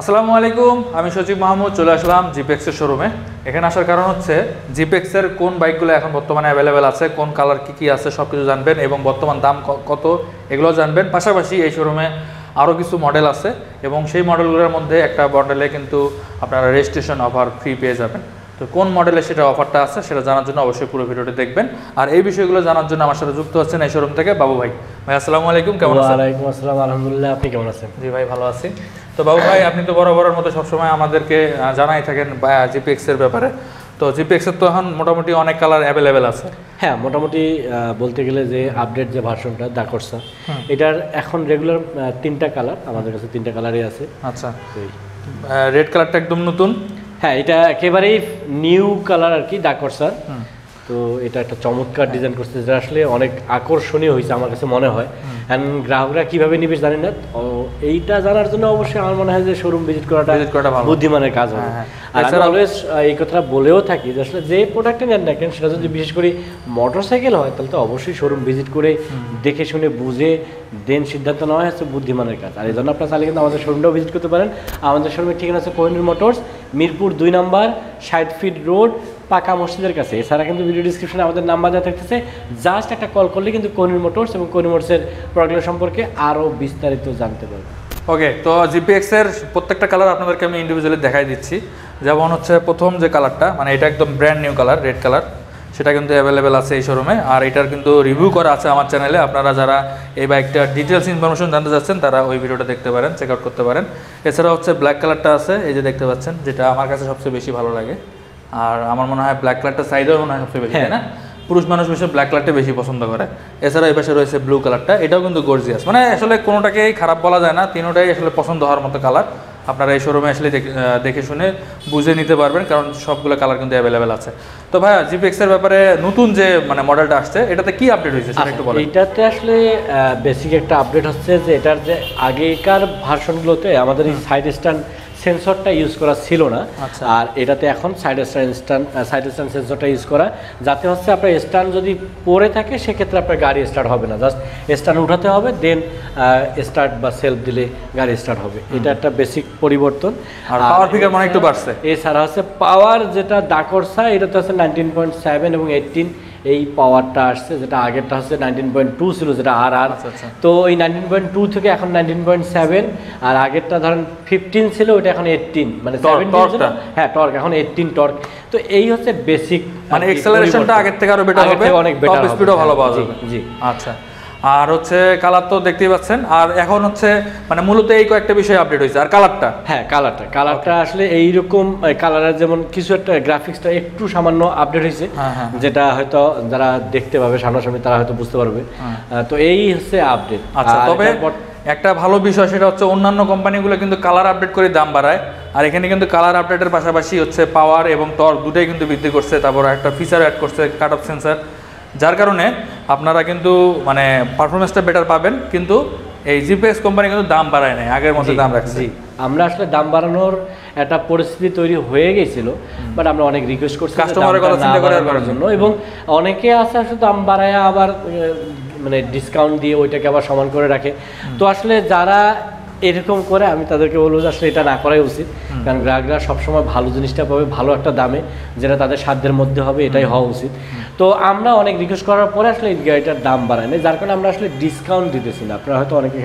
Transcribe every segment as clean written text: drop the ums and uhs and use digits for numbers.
আসসালামু আলাইকুম, আমি সচিব মাহমুদ চলে আসলাম জিপেক্সের শোরুমে। এখানে আসার কারণ হচ্ছে জিপেক্সের কোন বাইকগুলো এখন বর্তমানে অ্যাভেলেবেল আছে, কোন কালার কী আছে সব কিছু জানবেন এবং বর্তমান দাম কত এগুলো জানবেন। পাশাপাশি এই শোরুমে আরও কিছু মডেল আছে এবং সেই মডেলগুলোর মধ্যে একটা মডেলে কিন্তু আপনারা রেজিস্ট্রেশন অফার ফ্রি পেয়ে যাবেন। তো কোন মডেলে সেটা অফারটা আছে সেটা জানার জন্য অবশ্যই পুরো ভিডিওটি দেখবেন। আর এই বিষয়গুলো জানার জন্য আমার সাথে যুক্ত হচ্ছেন এই শোরুম থেকে বাবু ভাই। ভাই আসসালামু আলাইকুম, কেমন আছেন? ওয়ালাইকুম আসসালাম, আলহামদুলিল্লাহ। আপনি কেমন আছেন? জি ভাই, ভালো আছি। তো বাবু ভাই, আপনি তো বরাবরের মতো সবসময় আমাদেরকে জানাই থাকেন জিপিএক্সের ব্যাপারে। তো জিপিএক্সের তো এখন মোটামুটি অনেক কালার অ্যাভেলেবেল আছে। হ্যাঁ, মোটামুটি বলতে গেলে যে আপডেট যে ভার্সনটা দাকর্সা, এটার এখন রেগুলার 3টা কালার আমাদের কাছে, 3টা কালারই আছে। আচ্ছা, রেড কালারটা একদম নতুন। হ্যাঁ, এটা একেবারেই নিউ কালার আর কি দাকর্সার। তো এটা একটা চমৎকার ডিজাইন করছে, যেটা আসলে অনেক আকর্ষণীয় হয়েছে আমার কাছে মনে হয়। অ্যান্ড গ্রাহকরা কীভাবে নিবে জানি না, এইটা জানার জন্য অবশ্যই আমার মনে হয় যে শোরুম ভিজিট করাটা বুদ্ধিমানের কাজ হবে। আর আমি অলওয়েজ এই কথাটা বলেও থাকি যে আসলে যে প্রোডাক্টটা নেন না কেন, সেটা যদি বিশেষ করে মোটরসাইকেল হয় তাহলে তো অবশ্যই শোরুম ভিজিট করে দেখে শুনে বুঝে দেন সিদ্ধান্ত নেওয়া হচ্ছে বুদ্ধিমানের কাজ। আর এই জন্য আপনারা চাইলে কিন্তু আমাদের শোরুমটাও ভিজিট করতে পারেন। আমাদের শোরুমের ঠিকানা আছে কোহিনুর মোটরস, মিরপুর 2 নম্বর 60 ফিট রোড, পাকা মসজিদের কাছে। এছাড়া কিন্তু ভিডিও ডিসক্রিপশনে আমাদের নাম্বার দেওয়া থাকতেছে, জাস্ট একটা কল করলে কিন্তু কোহিনুর মোটরস এবং কোহিনুর মোটরসের প্রোডাক্টগুলো সম্পর্কে আরও বিস্তারিত জানতে পারবেন। ওকে, তো জিপিএক্সের প্রত্যেকটা কালার আপনাদেরকে আমি ইন্ডিভিজুয়ালি দেখাই দিচ্ছি। যেমন হচ্ছে প্রথম যে কালারটা, মানে এটা একদম brand new colour, red colour, সেটা কিন্তু অ্যাভেলেবেল আছে এই শোরুমে। আর এটার কিন্তু রিভিউ করা আছে আমার চ্যানেলে। আপনারা যারা এই বাইকটার ডিটেলস ইনফরমেশন জানতে চাচ্ছেন তারা ওই ভিডিওটা দেখতে পারেন, চেক আউট করতে পারেন। এছাড়া হচ্ছে ব্ল্যাক কালারটা আছে, এই যে দেখতে পাচ্ছেন, যেটা আমার কাছে সবচেয়ে বেশি ভালো লাগে। আর আমার মনে হয় ব্ল্যাক কালারটা সাইডেও মনে হয় সবচেয়ে বেশি, না পুরুষ মানুষ বেশি ব্ল্যাক কালারটা বেশি পছন্দ করে। এছাড়া এই পাশে রয়েছে ব্লু কালারটা, এটাও কিন্তু গর্জিয়াস, মানে আসলে কোনোটাকেই খারাপ বলা যায় না, তিনোটাই আসলে পছন্দ হওয়ার মতো কালার। আপনারা এই শোরুমে আসলে দেখে শুনে বুঝে নিতে পারবেন, কারণ সবগুলো কালার কিন্তু অ্যাভেলেবেল আছে। তো ভাইয়া, জিপিএক্সের ব্যাপারে নতুন যে মানে মডেলটা আসছে, এটাতে কি আপডেট হয়েছে সেটা একটু বলেন। এটাতে আসলে বেসিক একটা আপডেট হচ্ছে যে এটার যে আগেকার ভার্সনগুলোতে আমাদের এই সাইড স্ট্যান্ড সেন্সরটা ইউজ করা ছিল না। আর এটাতে এখন সাইড স্ট্যান্ড সেন্সরটা ইউজ করা, যাতে হচ্ছে আপনার স্ট্যান্ড যদি পড়ে থাকে সেক্ষেত্রে আপনার গাড়ি স্টার্ট হবে না, জাস্ট স্ট্যান্ড উঠাতে হবে, দেন স্টার্ট বা সেলফ দিলে গাড়ি স্টার্ট হবে। এটা একটা বেসিক পরিবর্তন। আর পাওয়ার ফিগার মানে একটু বাড়ছে। এছাড়া হচ্ছে পাওয়ার, যেটা দাকর্সা এটাতে হচ্ছে 19.7 এবং 18 এই পাওয়ারটা আসছে, যেটা আগেরটা হচ্ছে 19.2 ছিল, যেটা আর। তো এই 19.2 থেকে এখন 19.7, আর আগেরটা ধরেন 15 ছিল, ওইটা এখন 18, মানে 17 ছিল। হ্যাঁ, টর্ক এখন 18 টর্ক। তো এই হচ্ছে বেসিক, মানে এক্সেলারেশনটা আগের থেকে আরো বেটার হবে, অনেক বেটার হবে, স্পিডও ভালো পাওয়া যাবে। জি। আচ্ছা, আর হচ্ছে কালার তো দেখতেই পাচ্ছেন। আর এখন হচ্ছে মানে মূলত এই কয়েকটা বিষয় আপডেট হয়েছে। আর কালারটা, হ্যাঁ কালারটা আসলে এইরকম কালারের, যেমন কিছু একটা গ্রাফিক্সটা একটু সামান্য আপডেট হয়েছে, যেটা হয়তো যারা দেখতে পাবে সামনাসামনি তারা হয়তো বুঝতে পারবে। তো এই হচ্ছে আপডেট। আচ্ছা, তবে একটা ভালো বিষয় সেটা হচ্ছে অন্যান্য কোম্পানিগুলো কিন্তু কালার আপডেট করে দাম বাড়ায়, আর এখানে কিন্তু কালার আপডেটের পাশাপাশি হচ্ছে পাওয়ার এবং টর্ক দুটাই কিন্তু বৃদ্ধি করছে। তারপর একটা ফিচার অ্যাড করছে, কাট অফ সেন্সার, যার কারণে আপনারা কিন্তু মানে পারফরমেন্সটা বেটার পাবেন। কিন্তু এই জিপিএক্স কোম্পানি কিন্তু দাম বাড়ায় নাই, আগের মতো দাম রাখছে। আমরা আসলে দাম বাড়ানোর একটা পরিস্থিতি তৈরি হয়ে গেছিল, বাট আমরা অনেক রিকোয়েস্ট করছি কাস্টমারের কথা চিন্তা করার জন্য, এবং অনেকে আছে আসলে দাম বাড়ায় আবার মানে ডিসকাউন্ট দিয়ে ওইটাকে আবার সমান করে রাখে। তো আসলে যারা এরকম করে, আমি তাদেরকে বলবো যে আসলে এটা না করাই উচিত, কারণ গ্রাহকরা সবসময় ভালো জিনিসটা পাবে ভালো একটা দামে, যেটা তাদের সাধ্যের মধ্যে হবে, এটাই হওয়া উচিত। তো আমরা অনেক রিকোয়েস্ট করার পরে আসলে এই গাড়িটার দাম বাড়ায় না, যার কারণে আমরা আসলে ডিসকাউন্ট দিতেছি না। আপনারা হয়তো অনেকে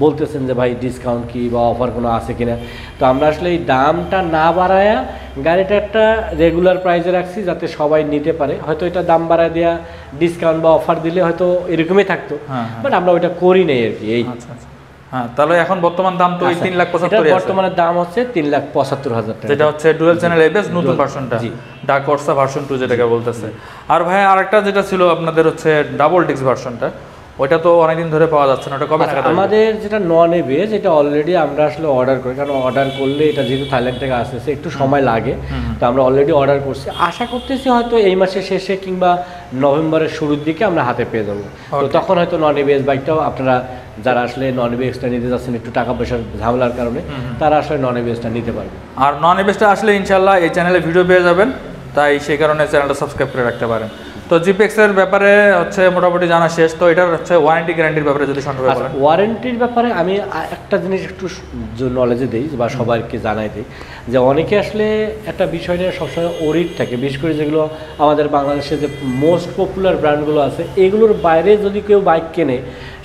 বলতেছেন যে ভাই ডিসকাউন্ট কি বা অফার কোনো আছে কিনা। তো আমরা আসলে এই দামটা না বাড়ায়া গাড়িটা একটা রেগুলার প্রাইসে রাখছি, যাতে সবাই নিতে পারে। হয়তো এটা দাম বাড়ায় দেওয়া, ডিসকাউন্ট বা অফার দিলে হয়তো এরকমই থাকতো, বাট আমরা ওইটা করি নাই আর কি। এই হ্যাঁ, তাহলে এখন বর্তমান দাম তো 3,75,000, বর্তমানে দাম হচ্ছে 3,75,000 টাকা, যেটা হচ্ছে ডুয়াল চ্যানেল এবিএস নতুন ভার্সনটা, দাকর্সা ভার্সন 2 যেটাকে বলতেছে। আর ভাই আরেকটা যেটা ছিল আপনাদের হচ্ছে ডাবল ডিস্ক ভার্সনটা, ওইটা তো অনেকদিন ধরে পাওয়া যাচ্ছে না, ওটা কবে থেকে? আমাদের যেটা নন এবিএস, এটা অলরেডি আমরা আসলে অর্ডার করি, কারণ অর্ডার করলে এটা যেহেতু থাইল্যান্ড থেকে আসতেছে একটু সময় লাগে। তো আমরা অলরেডি অর্ডার করছি, আশা করতেছি হয়তো এই মাসের শেষে কিংবা নভেম্বরের শুরুর দিকে আমরা হাতে পেয়ে যাবো। তো তখন হয়তো নন এবিএস বাইকটাও আপনারা যারা আসলে নন এবিএসটা নিতে যাচ্ছেন একটু টাকা পয়সার ঝামেলার কারণে, তারা আসলে নন এবিএসটা নিতে পারবে। আর নন এবিএসটা আসলে ইনশাল্লাহ এই চ্যানেলে ভিডিও পেয়ে যাবেন, তাই সেই কারণে চ্যানেলটা সাবস্ক্রাইব করে রাখতে পারেন। তো জিপিএক্স এর ব্যাপারে হচ্ছে মোটামুটি জানা শেষ, তো এটার হচ্ছে ওয়ারেন্টি গ্যারান্টির ব্যাপারে যদি সংক্ষেপে বলেন। ওয়ারেন্টির ব্যাপারে আমি একটা জিনিস একটু নলেজে দিই বা সবাইকে জানাই দিই, যে অনেকে আসলে একটা বিষয় নিয়ে সবসময় ওরিড থাকে, বিশেষ করে যেগুলো আমাদের বাংলাদেশে যে মোস্ট পপুলার ব্র্যান্ডগুলো আছে এগুলোর বাইরে যদি কেউ বাইক কেনে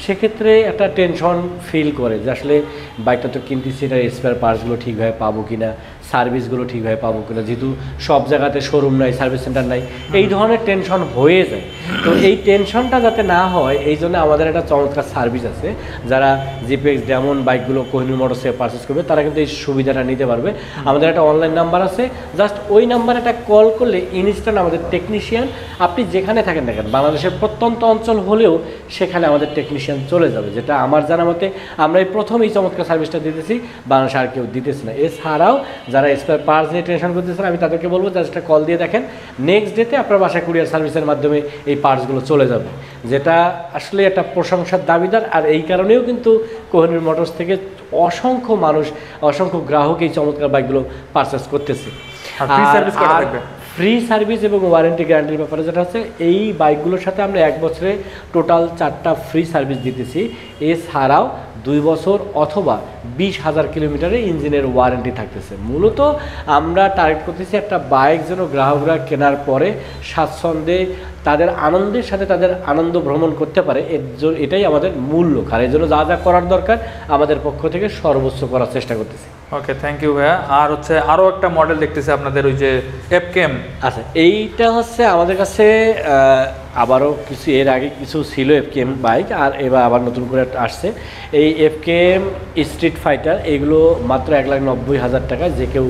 সেক্ষেত্রে একটা টেনশন ফিল করে যে আসলে বাইকটা তো কিনতেছি, এটার স্পেয়ার পার্টসগুলো ঠিকভাবে পাবো কিনা, সার্ভিসগুলো ঠিকভাবে পাবো কিনা, যেহেতু সব জায়গাতে শোরুম নাই, সার্ভিস সেন্টার নাই, এই ধরনের টেনশন হয়ে যায়। তো এই টেনশনটা যাতে না হয় এই জন্য আমাদের একটা চমৎকার সার্ভিস আছে। যারা জিপিএক্স ডেমন বাইকগুলো কোহিনূর মোটরসে পারচেস করবে তারা কিন্তু এই সুবিধাটা নিতে পারবে। আমাদের একটা অনলাইন নাম্বার আছে, জাস্ট ওই নাম্বারে একটা কল করলে ইনস্ট্যান্ট আমাদের টেকনিশিয়ান, আপনি যেখানে থাকেন না কেন, বাংলাদেশের প্রত্যন্ত অঞ্চল হলেও সেখানে আমাদের টেকনিশিয়ান চলে যাবে, যেটা আমার জানা মতে আমরা এই প্রথম এই চমৎকার সার্ভিসটা দিতেছি, বাংলাদেশে আর কেউ দিতেছে না। এছাড়াও যারা স্পেয়ার পার্টস নিয়ে টেনশন করতেছেন আমি তাদেরকে বলবো জাস্ট একটা কল দিয়ে দেখেন, নেক্সট ডেতে আপনার বাসায় কুরিয়ার সার্ভিসের মাধ্যমে এই পার্টসগুলো চলে যাবে, যেটা আসলে একটা প্রশংসার দাবিদার। আর এই কারণেও কিন্তু কোহিনূর মোটরস থেকে অসংখ্য মানুষ, অসংখ্য গ্রাহক এই চমৎকার বাইকগুলো পারচেস করতেছে। ফ্রি সার্ভিস এবং ওয়ারেন্টি গ্যারান্টির ব্যাপারে যেটা হচ্ছে, এই বাইকগুলোর সাথে আমরা 1 বছরে টোটাল 4টা ফ্রি সার্ভিস দিতেছি। এছাড়াও 2 বছর অথবা 20,000 কিলোমিটারের ইঞ্জিনের ওয়ারেন্টি থাকতেছে। মূলত আমরা টার্গেট করতেছি একটা বাইক যেন গ্রাহকরা কেনার পরে স্বাচ্ছন্দ্যে তাদের আনন্দের সাথে তাদের আনন্দ ভ্রমণ করতে পারে, এটাই আমাদের মূল লক্ষ্য। আর এই জন্য যা যা করার দরকার আমাদের পক্ষ থেকে সর্বোচ্চ করার চেষ্টা করতেছি। ওকে, থ্যাংক ইউ ভাইয়া। আর হচ্ছে আরও একটা মডেল দেখতেছি আপনাদের, ওই যে এফকেএম। আচ্ছা, এইটা হচ্ছে আমাদের কাছে আবারও কিছু এর আগে কিছু ছিল এফকেএম বাইক, আর এবার আবার নতুন করে আসছে এই এফকেএম স্ট্রিট ফাইটার। এগুলো মাত্র 1,90,000 টাকা। যে কেউ,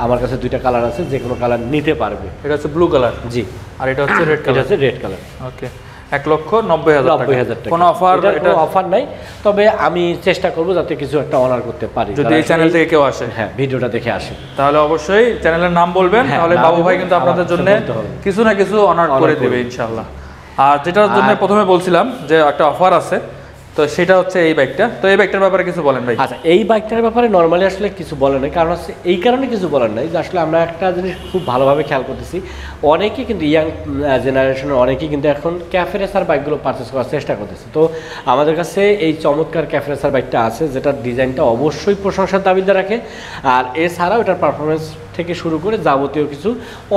আমার কাছে 2টা কালার আছে, যে কোনো কালার নিতে পারবে। এটা হচ্ছে ব্লু কালার, জি, আর এটা হচ্ছে রেড কালার। এটা হচ্ছে রেড কালার। ওকে, 1,90,000 টাকা। কোনো অফার? এটা অফার নাই, তবে আমি চেষ্টা করব যাতে কিছু একটা অনার করতে পারি যদি এই চ্যানেল থেকে কেউ আসে। হ্যাঁ, ভিডিওটা দেখে আসে তাহলে অবশ্যই চ্যানেলের নাম বলবেন, তাহলে বাবু ভাই কিন্তু আপনাদের জন্য কিছু না কিছু অনার করে দেবে ইনশাআল্লাহ। আর যেটার জন্য প্রথমে বলছিলাম যে একটা অফার আছে, তো সেটা হচ্ছে এই বাইকটা। তো এই বাইকটার ব্যাপারে কিছু বলেন ভাই। আচ্ছা, এই বাইকটার ব্যাপারে নর্মালি আসলে কিছু বলার নেই, কারণ হচ্ছে এই কারণে কিছু বলার নাই যে আসলে আমরা একটা জিনিস খুব ভালোভাবে খেয়াল করতেছি, অনেকেই কিন্তু ইয়াং জেনারেশনের অনেকেই কিন্তু এখন ক্যাফে রেসার বাইকগুলো পারচেস করার চেষ্টা করতেছে। তো আমাদের কাছে এই চমৎকার ক্যাফে রেসার বাইকটা আছে, যেটার ডিজাইনটা অবশ্যই প্রশংসার দাবিদার রাখে। আর এছাড়াও এটার পারফরমেন্স থেকে শুরু করে যাবতীয় কিছু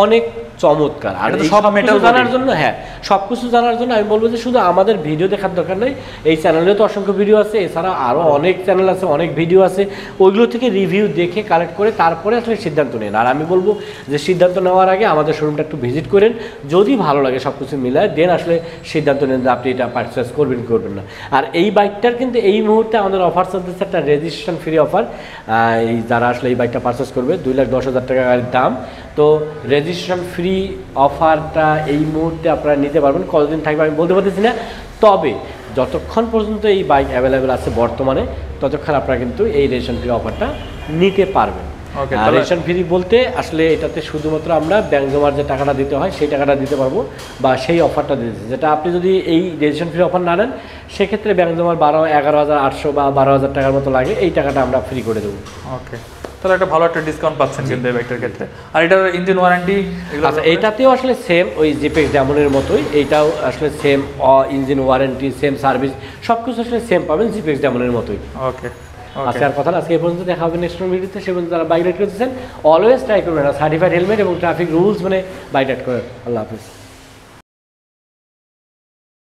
অনেক চমৎকার। আর সব মেটাল জানার জন্য, হ্যাঁ, সব কিছু জানার জন্য আমি বলবো যে শুধু আমাদের ভিডিও দেখার দরকার নেই, এই চ্যানেলে তো অসংখ্য ভিডিও আছে, এছাড়া আরও অনেক চ্যানেল আছে, অনেক ভিডিও আছে, ওইগুলো থেকে রিভিউ দেখে কালেক্ট করে তারপরে আসলে সিদ্ধান্ত নেন। আর আমি বলবো যে সিদ্ধান্ত নেওয়ার আগে আমাদের শোরুমটা একটু ভিজিট করেন, যদি ভালো লাগে সব কিছু মিলায় দেন আসলে সিদ্ধান্ত নেন যে আপনি এটা পারচেস করবেন কি করবেন না। আর এই বাইকটার কিন্তু এই মুহূর্তে আমাদের অফার চলতেছে, একটা রেজিস্ট্রেশন ফ্রি অফার। এই যারা আসলে এই বাইকটা পারচেস করবে 2,10,000 টাকা গাড়ির দাম, তো রেজিস্ট্রেশন ফ্রি অফারটা এই মুহূর্তে আপনারা নিতে পারবেন। কতদিন থাকবে আমি বলতে পারতেছি না, তবে যতক্ষণ পর্যন্ত এই বাইক অ্যাভেলেবেল আছে বর্তমানে ততক্ষণ আপনারা কিন্তু এই রেজিস্ট্রেশন ফ্রি অফারটা নিতে পারবেন। রেজিস্ট্রেশন ফ্রি বলতে আসলে এটাতে শুধুমাত্র আমরা ব্যাংক জমার যে টাকাটা দিতে হয় সেই টাকাটা দিতে পারবো, বা সেই অফারটা দিতেছি, যেটা আপনি যদি এই রেজিস্ট্রেশন ফ্রি অফার না নেন সেক্ষেত্রে ব্যাংক জমার 11,800 বা 12,000 টাকার মতো লাগে, এই টাকাটা আমরা ফ্রি করে দেবো। ওকে, তাহলে একটা ভালো একটা ডিসকাউন্ট পাচ্ছেন কিন্তু এই বাইকটার ক্ষেত্রে। আর এটার ইঞ্জিন ওয়ারেন্টি? আচ্ছা, এইটাতেও আসলে সেম ওই জিপিএক্স ডেমনের মতোই, এইটাও আসলে same engine warranty, same service, সব কিছু আসলে সেম পাবেন জিপিএক্স ডেমনের মতোই। ওকে, আচ্ছা, আর কথা আজকে এই পর্যন্ত দেখা হবে নেক্সট ভিডিওতে। সে পর্যন্ত যারা বাইক রাইড করতেছেন অলওয়েজ ট্রাই করবেন সার্টিফাইড হেলমেট এবং ট্রাফিক রুলস মানে বাইক রাইড করেন। আল্লাহ হাফিজ।